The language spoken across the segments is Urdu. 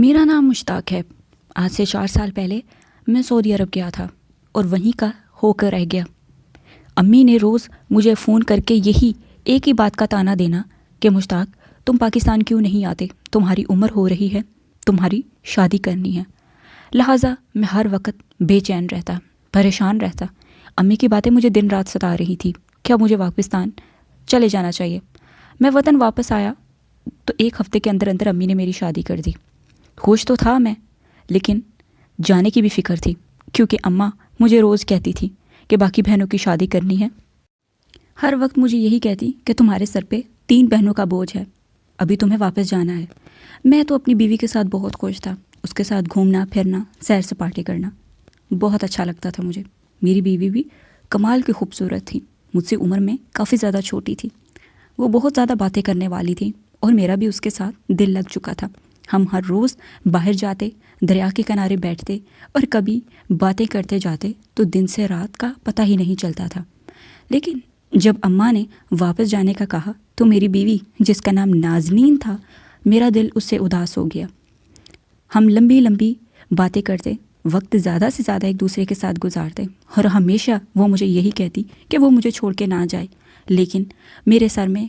میرا نام مشتاق ہے۔ آج سے 4 سال پہلے میں سعودی عرب گیا تھا اور وہیں کا ہو کر رہ گیا۔ امی نے روز مجھے فون کر کے یہی ایک ہی بات کا طعنہ دینا کہ مشتاق تم پاکستان کیوں نہیں آتے، تمہاری عمر ہو رہی ہے، تمہاری شادی کرنی ہے۔ لہٰذا میں ہر وقت بے چین رہتا، پریشان رہتا۔ امی کی باتیں مجھے دن رات ستا رہی تھی کہ اب مجھے پاکستان چلے جانا چاہیے۔ میں وطن واپس آیا تو 1 ہفتے کے اندر اندر امی نے میری شادی کر دی۔ خوش تو تھا میں، لیکن جانے کی بھی فکر تھی، کیونکہ اماں مجھے روز کہتی تھی کہ باقی بہنوں کی شادی کرنی ہے۔ ہر وقت مجھے یہی کہتی کہ تمہارے سر پہ 3 بہنوں کا بوجھ ہے، ابھی تمہیں واپس جانا ہے۔ میں تو اپنی بیوی کے ساتھ بہت خوش تھا، اس کے ساتھ گھومنا پھرنا، سیر سپاٹے کرنا بہت اچھا لگتا تھا مجھے۔ میری بیوی بھی کمال کی خوبصورت تھی، مجھ سے عمر میں کافی زیادہ چھوٹی تھی۔ وہ بہت زیادہ باتیں کرنے والی تھی اور میرا بھی اس کے ساتھ دل لگ چکا تھا۔ ہم ہر روز باہر جاتے، دریا کے کنارے بیٹھتے اور کبھی باتیں کرتے جاتے تو دن سے رات کا پتہ ہی نہیں چلتا تھا۔ لیکن جب اماں نے واپس جانے کا کہا تو میری بیوی، جس کا نام نازنین تھا، میرا دل اس سے اداس ہو گیا۔ ہم لمبی لمبی باتیں کرتے، وقت زیادہ سے زیادہ ایک دوسرے کے ساتھ گزارتے اور ہمیشہ وہ مجھے یہی کہتی کہ وہ مجھے چھوڑ کے نہ جائے۔ لیکن میرے سر میں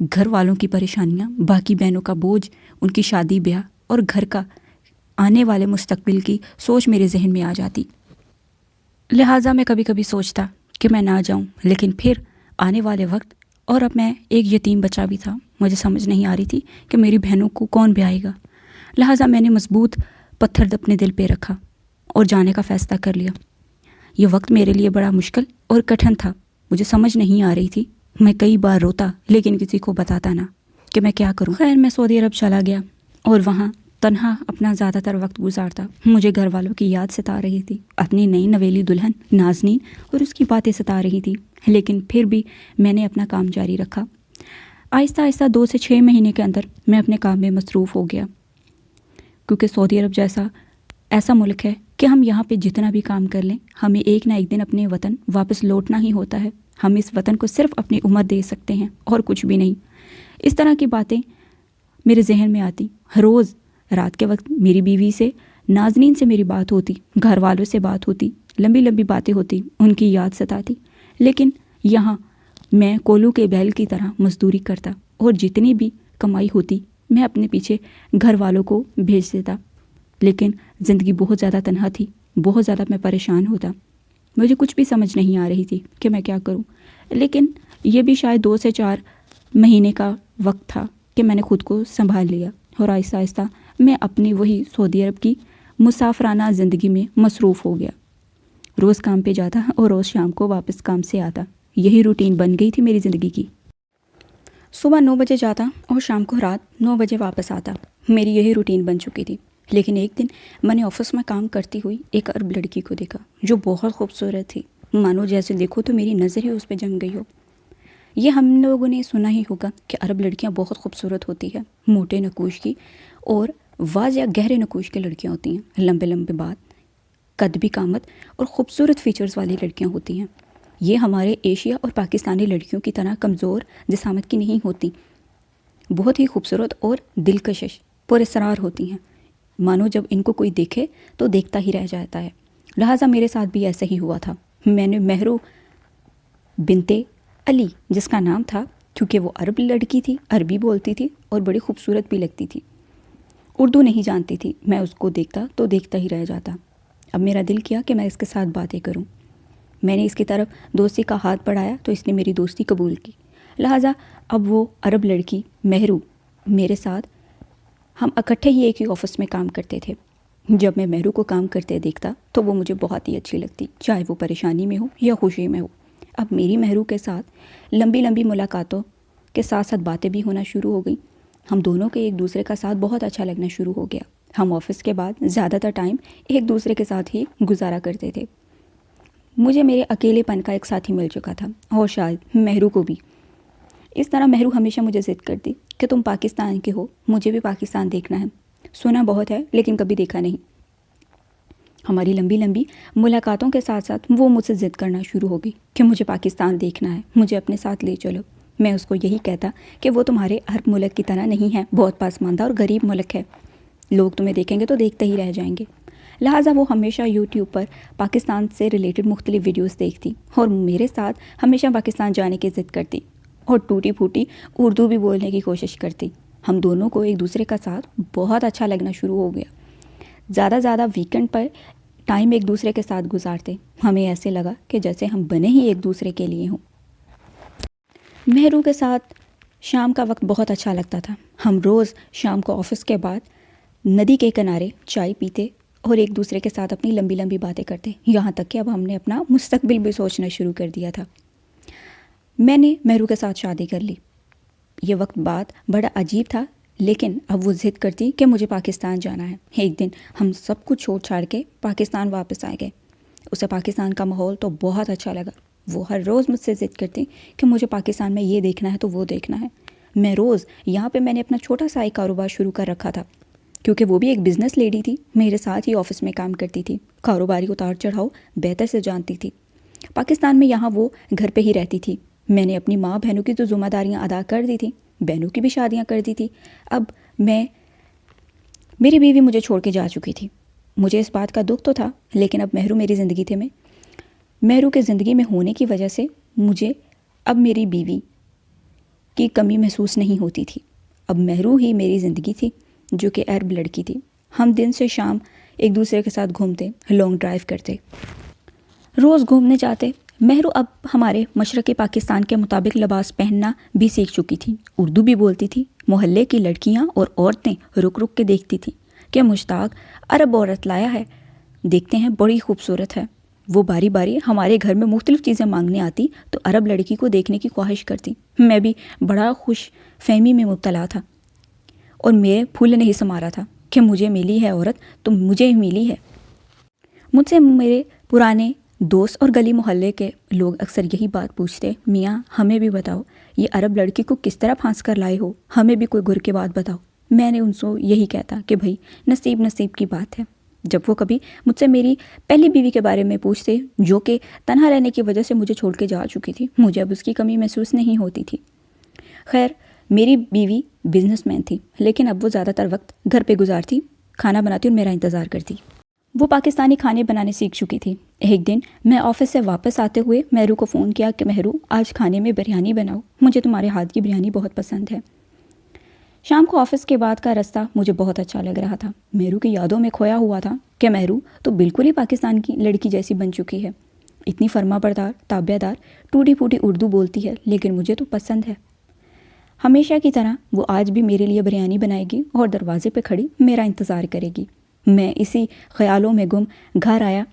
گھر والوں کی پریشانیاں، باقی بہنوں کا بوجھ، ان کی شادی بیاہ اور گھر کا آنے والے مستقبل کی سوچ میرے ذہن میں آ جاتی۔ لہٰذا میں کبھی کبھی سوچتا کہ میں نہ جاؤں، لیکن پھر آنے والے وقت، اور اب میں ایک یتیم بچہ بھی تھا، مجھے سمجھ نہیں آ رہی تھی کہ میری بہنوں کو کون بیائے گا۔ لہٰذا میں نے مضبوط پتھر اپنے دل پہ رکھا اور جانے کا فیصلہ کر لیا۔ یہ وقت میرے لیے بڑا مشکل اور کٹھن تھا، مجھے سمجھ نہیں آ رہی تھی۔ میں کئی بار روتا لیکن کسی کو بتاتا نہ کہ میں کیا کروں۔ خیر، میں سعودی عرب چلا گیا اور وہاں تنہا اپنا زیادہ تر وقت گزارتا۔ مجھے گھر والوں کی یاد ستا رہی تھی، اپنی نئی نویلی دلہن نازنین اور اس کی باتیں ستا رہی تھی، لیکن پھر بھی میں نے اپنا کام جاری رکھا۔ آہستہ آہستہ 2 سے 6 مہینے کے اندر میں اپنے کام میں مصروف ہو گیا، کیونکہ سعودی عرب جیسا ایسا ملک ہے کہ ہم یہاں پہ جتنا بھی کام کر لیں، ہمیں ایک نہ ایک دن اپنے وطن واپس لوٹنا ہی ہوتا ہے۔ ہم اس وطن کو صرف اپنی عمر دے سکتے ہیں اور کچھ بھی نہیں۔ اس طرح کی باتیں میرے ذہن میں آتی۔ روز رات کے وقت میری بیوی سے، نازنین سے میری بات ہوتی، گھر والوں سے بات ہوتی، لمبی لمبی باتیں ہوتی، ان کی یاد ستاتی۔ لیکن یہاں میں کولو کے بیل کی طرح مزدوری کرتا اور جتنی بھی کمائی ہوتی میں اپنے پیچھے گھر والوں کو بھیج دیتا۔ لیکن زندگی بہت زیادہ تنہا تھی، بہت زیادہ میں پریشان ہوتا۔ مجھے کچھ بھی سمجھ نہیں آ رہی تھی کہ میں کیا کروں۔ لیکن یہ بھی شاید 2 سے 4 مہینے کا وقت تھا کہ میں نے خود کو سنبھال لیا اور آہستہ آہستہ میں اپنی وہی سعودی عرب کی مسافرانہ زندگی میں مصروف ہو گیا۔ روز کام پہ جاتا اور روز شام کو واپس کام سے آتا۔ یہی روٹین بن گئی تھی میری زندگی کی۔ صبح 9 بجے جاتا اور شام کو رات 9 بجے واپس آتا۔ میری یہی روٹین بن چکی تھی۔ لیکن ایک دن میں نے آفس میں کام کرتی ہوئی ایک عرب لڑکی کو دیکھا جو بہت خوبصورت تھی، مانو جیسے دیکھو تو میری نظر ہی اس پہ جم گئی ہو۔ یہ ہم لوگوں نے سنا ہی ہوگا کہ عرب لڑکیاں بہت خوبصورت ہوتی ہے، موٹے نکوش کی اور واضح گہرے نکوش کی لڑکیاں ہوتی ہیں، لمبے لمبے بال، قد بھی قامت اور خوبصورت فیچرز والی لڑکیاں ہوتی ہیں۔ یہ ہمارے ایشیا اور پاکستانی لڑکیوں کی طرح کمزور جسامت کی نہیں ہوتی، بہت ہی خوبصورت اور دلکشش پراسرار ہوتی ہیں، مانو جب ان کو کوئی دیکھے تو دیکھتا ہی رہ جاتا ہے۔ لہٰذا میرے ساتھ بھی ایسا ہی ہوا تھا۔ میں نے مہرو بنتے علی، جس کا نام تھا، کیونکہ وہ عرب لڑکی تھی، عربی بولتی تھی اور بڑی خوبصورت بھی لگتی تھی، اردو نہیں جانتی تھی، میں اس کو دیکھتا تو دیکھتا ہی رہ جاتا۔ اب میرا دل کیا کہ میں اس کے ساتھ باتیں کروں۔ میں نے اس کی طرف دوستی کا ہاتھ بڑھایا تو اس نے میری دوستی قبول کی۔ لہٰذا اب وہ عرب لڑکی مہرو میرے ساتھ، ہم اکٹھے ہی ایک ہی آفس میں کام کرتے تھے۔ جب میں مہرو کو کام کرتے دیکھتا تو وہ مجھے بہت ہی اچھی لگتی، چاہے وہ پریشانی میں ہو یا خوشی میں ہو۔ اب میری مہرو کے ساتھ لمبی لمبی ملاقاتوں کے ساتھ ساتھ باتیں بھی ہونا شروع ہو گئیں۔ ہم دونوں کے ایک دوسرے کا ساتھ بہت اچھا لگنا شروع ہو گیا۔ ہم آفس کے بعد زیادہ تر ٹائم ایک دوسرے کے ساتھ ہی گزارا کرتے تھے۔ مجھے میرے اکیلے پن کا ایک ساتھی مل چکا تھا اور شاید مہرو کو بھی۔ اس طرح مہرو ہمیشہ مجھے ضد کرتی کہ تم پاکستان کے ہو، مجھے بھی پاکستان دیکھنا ہے، سنا بہت ہے لیکن کبھی دیکھا نہیں۔ ہماری لمبی لمبی ملاقاتوں کے ساتھ ساتھ وہ مجھ سے ضد کرنا شروع ہو گئی کہ مجھے پاکستان دیکھنا ہے، مجھے اپنے ساتھ لے چلو۔ میں اس کو یہی کہتا کہ وہ تمہارے عرب ملک کی طرح نہیں ہے، بہت پسماندہ اور غریب ملک ہے، لوگ تمہیں دیکھیں گے تو دیکھتے ہی رہ جائیں گے۔ لہٰذا وہ ہمیشہ یوٹیوب پر پاکستان سے ریلیٹڈ مختلف ویڈیوز دیکھتی اور میرے ساتھ ہمیشہ پاکستان جانے کی ضد کرتی اور ٹوٹی پھوٹی اردو بھی بولنے کی کوشش کرتی۔ ہم دونوں کو ایک دوسرے کا ساتھ بہت اچھا لگنا شروع ہو گیا۔ زیادہ ویکنڈ پر ٹائم ایک دوسرے کے ساتھ گزارتے۔ ہمیں ایسے لگا کہ جیسے ہم بنے ہی ایک دوسرے کے لیے ہوں۔ مہرو کے ساتھ شام کا وقت بہت اچھا لگتا تھا۔ ہم روز شام کو آفس کے بعد ندی کے کنارے چائے پیتے اور ایک دوسرے کے ساتھ اپنی لمبی لمبی باتیں کرتے، یہاں تک کہ اب ہم نے اپنا مستقبل بھی سوچنا شروع کر دیا تھا۔ میں نے مہرو کے ساتھ شادی کر لی۔ یہ وقت بعد بڑا عجیب تھا، لیکن اب وہ ضد کرتی کہ مجھے پاکستان جانا ہے۔ ایک دن ہم سب کچھ چھوڑ چھاڑ کے پاکستان واپس آ گئے۔ اسے پاکستان کا ماحول تو بہت اچھا لگا۔ وہ ہر روز مجھ سے ضد کرتی کہ مجھے پاکستان میں یہ دیکھنا ہے تو وہ دیکھنا ہے۔ یہاں پہ میں نے اپنا چھوٹا سا ایک کاروبار شروع کر رکھا تھا، کیونکہ وہ بھی ایک بزنس لیڈی تھی، میرے ساتھ ہی آفس میں کام کرتی تھی، کاروباری اتار چڑھاؤ بہتر سے جانتی تھی۔ پاکستان میں یہاں وہ گھر پہ ہی رہتی تھی۔ میں نے اپنی ماں بہنوں کی تو ذمہ داریاں ادا کر دی تھیں، بہنوں کی بھی شادیاں کر دی تھی۔ اب میری بیوی مجھے چھوڑ کے جا چکی تھی۔ مجھے اس بات کا دکھ تو تھا، لیکن اب مہرو میری زندگی تھے میں مہرو کے زندگی میں ہونے کی وجہ سے مجھے اب میری بیوی کی کمی محسوس نہیں ہوتی تھی۔ اب مہرو ہی میری زندگی تھی، جو کہ عرب لڑکی تھی۔ ہم دن سے شام ایک دوسرے کے ساتھ گھومتے، لانگ ڈرائیو کرتے، روز گھومنے جاتے۔ مہرو اب ہمارے مشرقی پاکستان کے مطابق لباس پہننا بھی سیکھ چکی تھی، اردو بھی بولتی تھی۔ محلے کی لڑکیاں اور عورتیں رک رک کے دیکھتی تھیں کہ مشتاق عرب عورت لایا ہے، دیکھتے ہیں بڑی خوبصورت ہے۔ وہ باری باری ہمارے گھر میں مختلف چیزیں مانگنے آتی تو عرب لڑکی کو دیکھنے کی خواہش کرتی۔ میں بھی بڑا خوش فہمی میں مبتلا تھا اور میرے پھول نہیں سما رہا تھا کہ مجھے ملی ہے عورت تو مجھے ہی ملی ہے۔ مجھ سے میرے پرانے دوست اور گلی محلے کے لوگ اکثر یہی بات پوچھتے، میاں ہمیں بھی بتاؤ یہ عرب لڑکی کو کس طرح پھانس کر لائے ہو، ہمیں بھی کوئی گر کے بات بتاؤ۔ میں نے ان سے یہی کہتا کہ بھائی نصیب کی بات ہے۔ جب وہ کبھی مجھ سے میری پہلی بیوی کے بارے میں پوچھتے، جو کہ تنہا رہنے کی وجہ سے مجھے چھوڑ کے جا چکی تھی، مجھے اب اس کی کمی محسوس نہیں ہوتی تھی۔ خیر، میری بیوی بزنس مین تھی، لیکن اب وہ زیادہ تر وقت گھر پہ گزارتی، کھانا بناتی اور میرا انتظار کرتی۔ وہ پاکستانی کھانے بنانے سیکھ چکی تھی۔ ایک دن میں آفس سے واپس آتے ہوئے مہرو کو فون کیا کہ مہرو آج کھانے میں بریانی بناؤ، مجھے تمہارے ہاتھ کی بریانی بہت پسند ہے۔ شام کو آفس کے بعد کا رستہ مجھے بہت اچھا لگ رہا تھا۔ مہرو کی یادوں میں کھویا ہوا تھا کہ مہرو تو بالکل ہی پاکستان کی لڑکی جیسی بن چکی ہے، اتنی فرما بردار، تابع دار، ٹوٹی پھوٹی اردو بولتی ہے، لیکن مجھے تو پسند ہے۔ ہمیشہ کی طرح وہ آج بھی میرے لیے بریانی بنائے گی اور دروازے پہ کھڑی میرا انتظار کرے گی۔ میں اسی خیالوں میں گم گھر آیا۔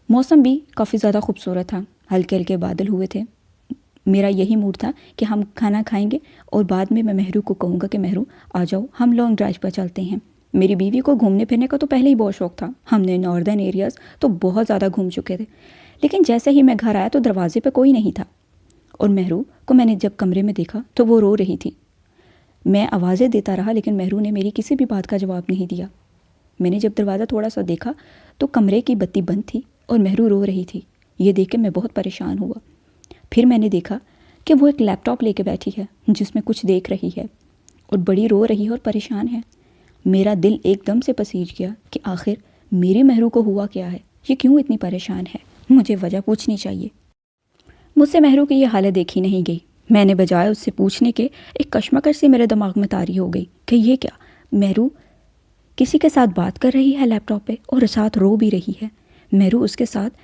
موسم بھی کافی زیادہ خوبصورت تھا، ہلکے ہلکے بادل ہوئے تھے۔ میرا یہی موڈ تھا کہ ہم کھانا کھائیں گے اور بعد میں مہرو کو کہوں گا کہ مہرو آ جاؤ ہم لانگ ڈرائیو پر چلتے ہیں۔ میری بیوی کو گھومنے پھرنے کا تو پہلے ہی بہت شوق تھا، ہم نے ناردرن ایریاز تو بہت زیادہ گھوم چکے تھے، لیکن جیسے ہی میں گھر آیا تو دروازے پہ کوئی نہیں تھا اور مہرو کو میں نے جب کمرے میں دیکھا تو وہ رو رہی تھی۔ میں آوازیں دیتا رہا لیکن مہرو نے میری کسی بھی بات کا جواب نہیں دیا۔ میں نے جب دروازہ تھوڑا سا دیکھا تو کمرے کی بتی بند تھی اور مہرو رو رہی تھی۔ یہ دیکھ کے میں بہت پریشان ہوا۔ پھر میں نے دیکھا کہ وہ ایک لیپ ٹاپ لے کے بیٹھی ہے جس میں کچھ دیکھ رہی ہے اور بڑی رو رہی ہے اور پریشان ہے۔ میرا دل ایک دم سے پسیج گیا کہ آخر میری مہرو کو ہوا کیا ہے، یہ کیوں اتنی پریشان ہے، مجھے وجہ پوچھنی چاہیے۔ مجھ سے مہرو کی یہ حالت دیکھی نہیں گئی۔ میں نے بجائے اس سے پوچھنے کے ایک کشمکش سے میرے دماغ میں طاری ہو گئی کہ یہ کیا، مہرو کسی کے ساتھ بات کر رہی ہے لیپ ٹاپ پہ اور ساتھ رو بھی رہی ہے۔ مہرو اس کے ساتھ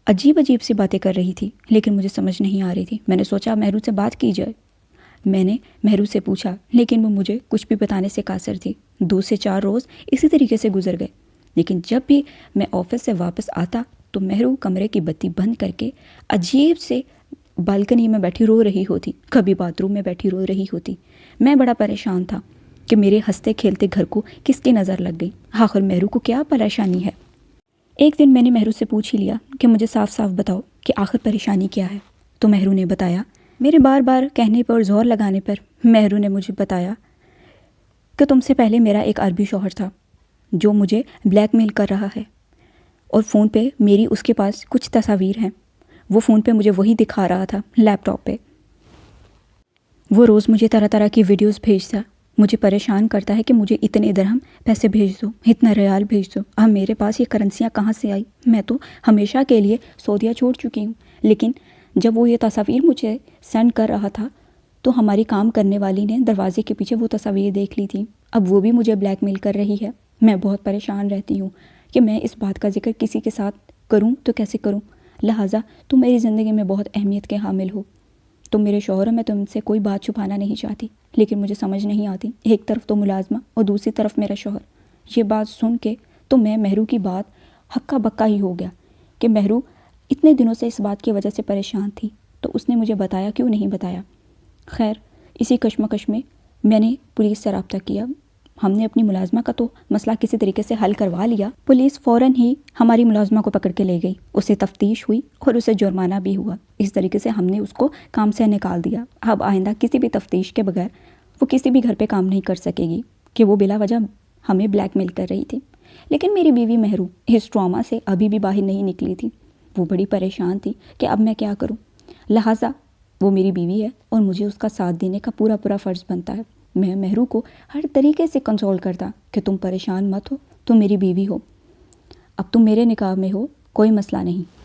عجیب سی باتیں کر رہی تھی، لیکن مجھے سمجھ نہیں آ رہی تھی۔ میں نے سوچا مہرو سے بات کی جائے۔ میں نے مہرو سے پوچھا، لیکن وہ مجھے کچھ بھی بتانے سے قاصر تھی۔ 2 سے 4 روز اسی طریقے سے گزر گئے، لیکن جب بھی میں آفس سے واپس آتا تو مہرو کمرے کی بتی بند کر کے عجیب سے بالکنی میں بیٹھی رو رہی ہوتی، کبھی باتھ روم میں بیٹھی رو رہی ہوتی۔ میں بڑا پریشان تھا کہ میرے ہنستے کھیلتے گھر کو کس کی نظر لگ گئی، آخر مہرو کو کیا پریشانی ہے۔ ایک دن میں نے مہرو سے پوچھ ہی لیا کہ مجھے صاف صاف بتاؤ کہ آخر پریشانی کیا ہے، تو مہرو نے بتایا۔ میرے بار بار کہنے پر، زور لگانے پر مہرو نے مجھے بتایا کہ تم سے پہلے میرا ایک عربی شوہر تھا جو مجھے بلیک میل کر رہا ہے، اور فون پہ میری اس کے پاس کچھ تصاویر ہیں، وہ فون پہ مجھے وہی دکھا رہا تھا لیپ ٹاپ پہ۔ وہ روز مجھے طرح طرح کی ویڈیوز بھیجتا مجھے پریشان کرتا ہے کہ مجھے اتنے درہم پیسے بھیج دو، اتنا ریال بھیج دو۔ اب میرے پاس یہ کرنسیاں کہاں سے آئی؟ میں تو ہمیشہ کے لیے سعودیہ چھوڑ چکی ہوں۔ لیکن جب وہ یہ تصاویر مجھے سینڈ کر رہا تھا تو ہماری کام کرنے والی نے دروازے کے پیچھے وہ تصاویر دیکھ لی تھیں۔ اب وہ بھی مجھے بلیک میل کر رہی ہے۔ میں بہت پریشان رہتی ہوں کہ میں اس بات کا ذکر کسی کے ساتھ کروں تو کیسے کروں، لہٰذا تم میری زندگی میں بہت اہمیت کے حامل ہو۔ تم میرے شوہر ہو، میں تم سے کوئی بات چھپانا نہیں چاہتی، لیکن مجھے سمجھ نہیں آتی، ایک طرف تو ملازمہ اور دوسری طرف میرا شوہر۔ یہ بات سن کے تو میں مہرو کی بات ہکا بکا ہی ہو گیا کہ مہرو اتنے دنوں سے اس بات کی وجہ سے پریشان تھی، تو اس نے مجھے بتایا کیوں نہیں بتایا؟ خیر، اسی کشمکش میں میں نے پولیس سے رابطہ کیا۔ ہم نے اپنی ملازمہ کا تو مسئلہ کسی طریقے سے حل کروا لیا۔ پولیس فوراً ہی ہماری ملازمہ کو پکڑ کے لے گئی، اسے تفتیش ہوئی اور اسے جرمانہ بھی ہوا۔ اس طریقے سے ہم نے اس کو کام سے نکال دیا۔ اب آئندہ کسی بھی تفتیش کے بغیر وہ کسی بھی گھر پہ کام نہیں کر سکے گی کہ وہ بلا وجہ ہمیں بلیک میل کر رہی تھی۔ لیکن میری بیوی مہرو اس ٹراما سے ابھی بھی باہر نہیں نکلی تھی۔ وہ بڑی پریشان تھی کہ اب میں کیا کروں، لہٰذا وہ میری بیوی ہے اور مجھے اس کا ساتھ دینے کا پورا فرض بنتا ہے۔ میں مہرو کو ہر طریقے سے کنسول کرتا کہ تم پریشان مت ہو، تم میری بیوی ہو، اب تم میرے نکاح میں ہو، کوئی مسئلہ نہیں۔